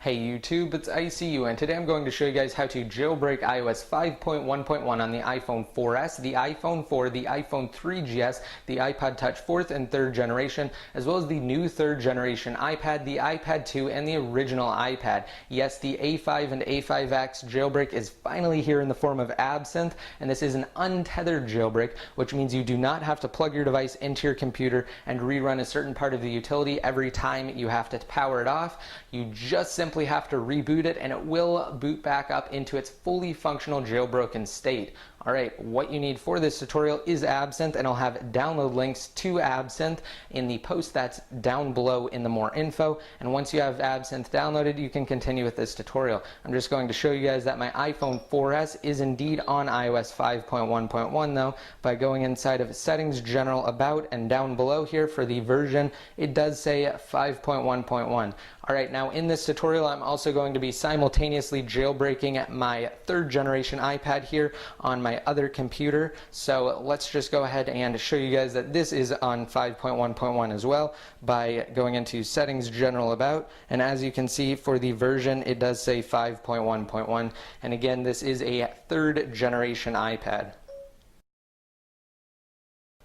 Hey YouTube, it's ICU, and today I'm going to show you guys how to jailbreak iOS 5.1.1 on the iPhone 4S, the iPhone 4, the iPhone 3GS, the iPod Touch 4th and 3rd generation, as well as the new 3rd generation iPad, the iPad 2, and the original iPad. Yes, the A5 and A5X jailbreak is finally here in the form of Absinthe, and this is an untethered jailbreak, which means you do not have to plug your device into your computer and rerun a certain part of the utility every time you have to power it off. You just simply have to reboot it and it will boot back up into its fully functional jailbroken state. Alright, what you need for this tutorial is Absinthe, and I'll have download links to Absinthe in the post that's down below in the more info. And once you have Absinthe downloaded, you can continue with this tutorial. I'm just going to show you guys that my iPhone 4S is indeed on iOS 5.1.1 though, by going inside of Settings, General, About, and down below here for the version, it does say 5.1.1. Alright, now in this tutorial I'm also going to be simultaneously jailbreaking my 3rd generation iPad here on my other computer. So let's just go ahead and show you guys that this is on 5.1.1 as well by going into Settings, General, About, and as you can see for the version it does say 5.1.1, and again this is a 3rd generation iPad.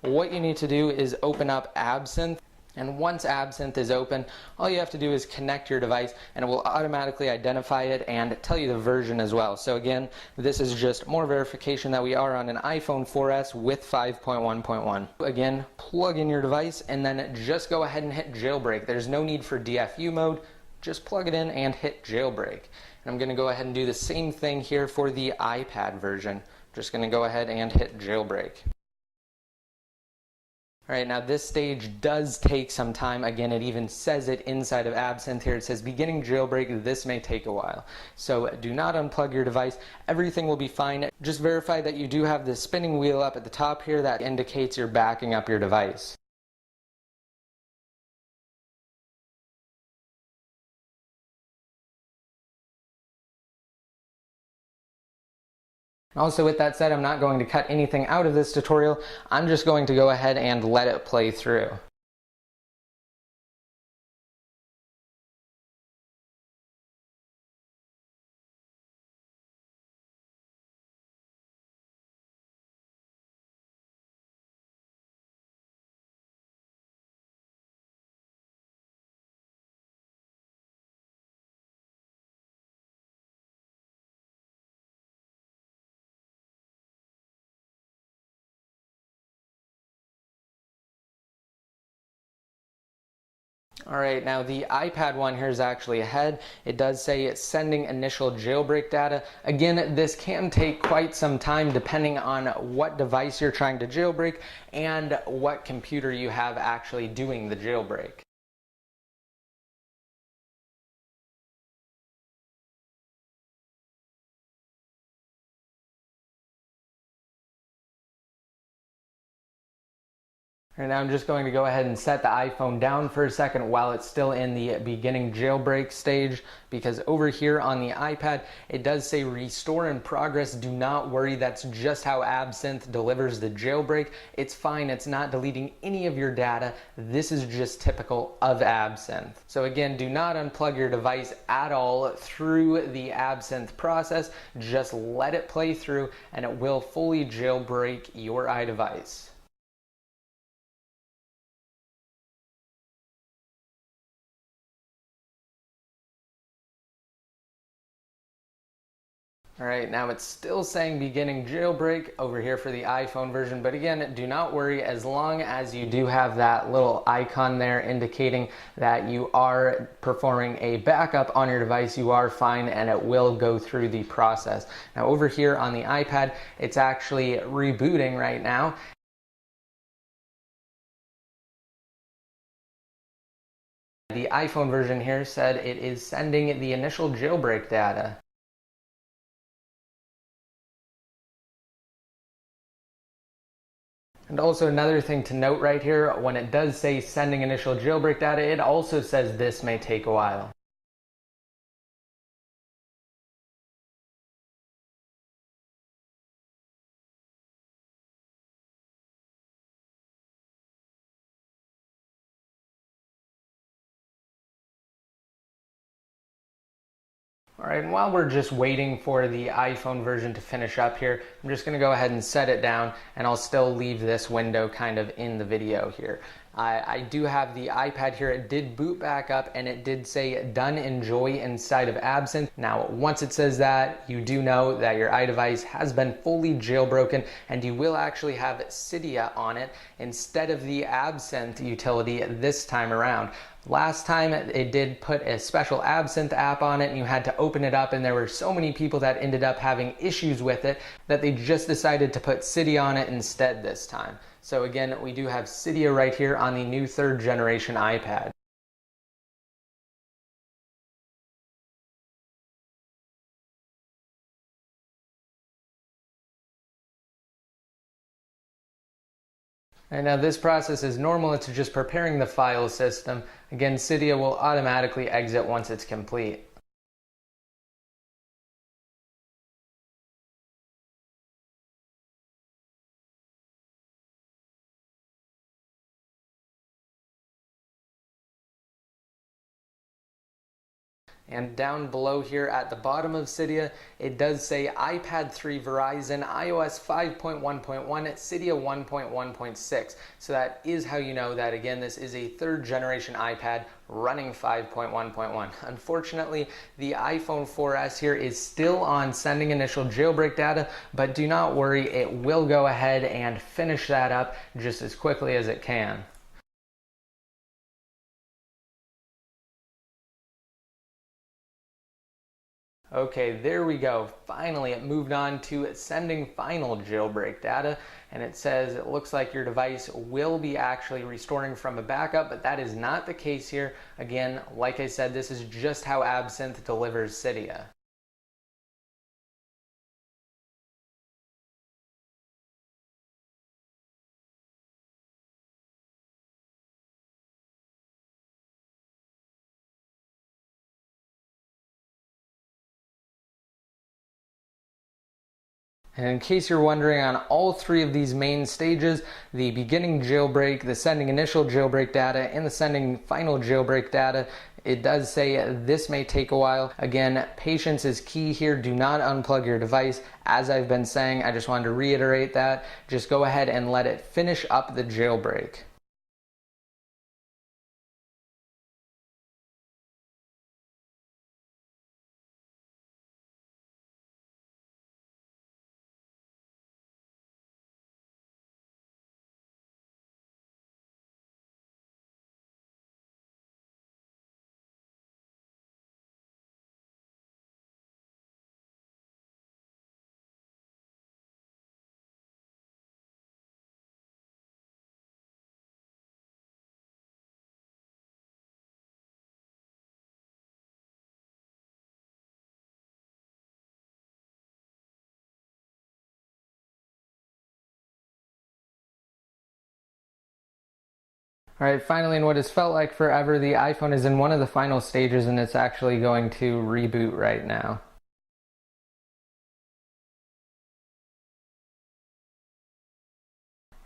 What you need to do is open up Absinthe. And once Absinthe is open, all you have to do is connect your device and it will automatically identify it and tell you the version as well. So again, this is just more verification that we are on an iPhone 4S with 5.1.1. Again, plug in your device and then just go ahead and hit jailbreak. There's no need for DFU mode, just plug it in and hit jailbreak. And I'm going to go ahead and do the same thing here for the iPad version. Just going to go ahead and hit jailbreak. Alright, now this stage does take some time. Again, it even says it inside of Absinthe here. It says beginning jailbreak, this may take a while. So do not unplug your device. Everything will be fine. Just verify that you do have the spinning wheel up at the top here that indicates you're backing up your device. Also, with that said, I'm not going to cut anything out of this tutorial. I'm just going to go ahead and let it play through. Alright, now the iPad one here is actually ahead. It does say it's sending initial jailbreak data. Again, this can take quite some time depending on what device you're trying to jailbreak and what computer you have actually doing the jailbreak. Right now I'm just going to go ahead and set the iPhone down for a second while it's still in the beginning jailbreak stage, because over here on the iPad it does say restore in progress. Do not worry, that's just how Absinthe delivers the jailbreak. It's fine, it's not deleting any of your data. This is just typical of Absinthe. So again, do not unplug your device at all through the Absinthe process. Just let it play through and it will fully jailbreak your iDevice. Alright, now it's still saying beginning jailbreak over here for the iPhone version, but again, do not worry, as long as you do have that little icon there indicating that you are performing a backup on your device, you are fine and it will go through the process. Now over here on the iPad, it's actually rebooting right now. The iPhone version here said it is sending the initial jailbreak data. And also another thing to note right here, when it does say sending initial jailbreak data, it also says this may take a while. All right, and while we're just waiting for the iPhone version to finish up here, I'm just going to go ahead and set it down, and I'll still leave this window kind of in the video here. I do have the iPad here. It did boot back up, and it did say done enjoy inside of Absinthe. Now, once it says that, you do know that your iDevice has been fully jailbroken, and you will actually have Cydia on it instead of the Absinthe utility this time around. Last time it did put a special Absinthe app on it, and you had to open it up, and there were so many people that ended up having issues with it that they just decided to put Cydia on it instead this time. So again, we do have Cydia right here on the new 3rd generation iPad. And now this process is normal, it's just preparing the file system. Again, Cydia will automatically exit once it's complete. And down below here at the bottom of Cydia, it does say iPad 3 Verizon, iOS 5.1.1, Cydia 1.1.6. So that is how you know that, again, this is a 3rd generation iPad running 5.1.1. Unfortunately, the iPhone 4S here is still on sending initial jailbreak data, but do not worry, it will go ahead and finish that up just as quickly as it can. Okay, there we go. Finally, it moved on to sending final jailbreak data, and it says it looks like your device will be actually restoring from a backup, but that is not the case here. Again, like I said, this is just how Absinthe delivers Cydia. And in case you're wondering, on all 3 of these main stages, the beginning jailbreak, the sending initial jailbreak data, and the sending final jailbreak data, it does say this may take a while. Again, patience is key here. Do not unplug your device. As I've been saying, I just wanted to reiterate that. Just go ahead and let it finish up the jailbreak. All right, finally, in what has felt like forever, the iPhone is in one of the final stages, and it's actually going to reboot right now.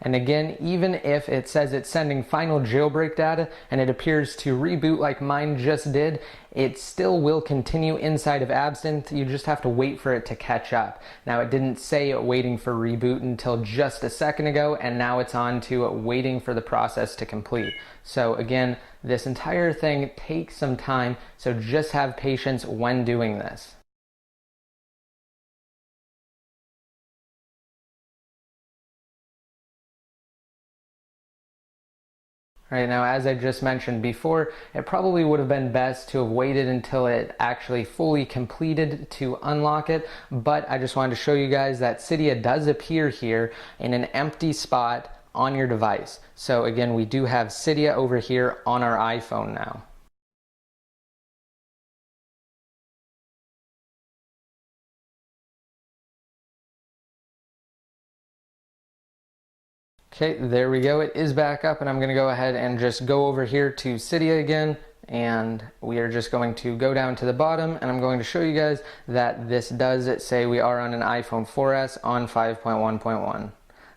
And again, even if it says it's sending final jailbreak data and it appears to reboot like mine just did, it still will continue inside of Absinthe. You just have to wait for it to catch up. Now, it didn't say waiting for reboot until just a second ago, and now it's on to waiting for the process to complete. So again, this entire thing takes some time, so just have patience when doing this. Right now, as I just mentioned before, it probably would have been best to have waited until it actually fully completed to unlock it, but I just wanted to show you guys that Cydia does appear here in an empty spot on your device. So again, we do have Cydia over here on our iPhone now. Okay, there we go. It is back up, and I'm going to go ahead and just go over here to Cydia again, and we are just going to go down to the bottom, and I'm going to show you guys that this does say we are on an iPhone 4S on 5.1.1.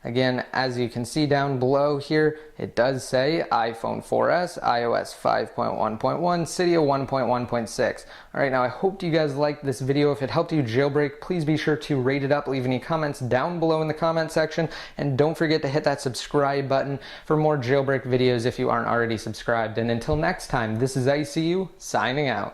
Again, as you can see down below here, it does say iPhone 4S, iOS 5.1.1, Cydia 1.1.6. Alright, now I hope you guys liked this video. If it helped you jailbreak, please be sure to rate it up, leave any comments down below in the comment section, and don't forget to hit that subscribe button for more jailbreak videos if you aren't already subscribed. And until next time, this is ICU signing out.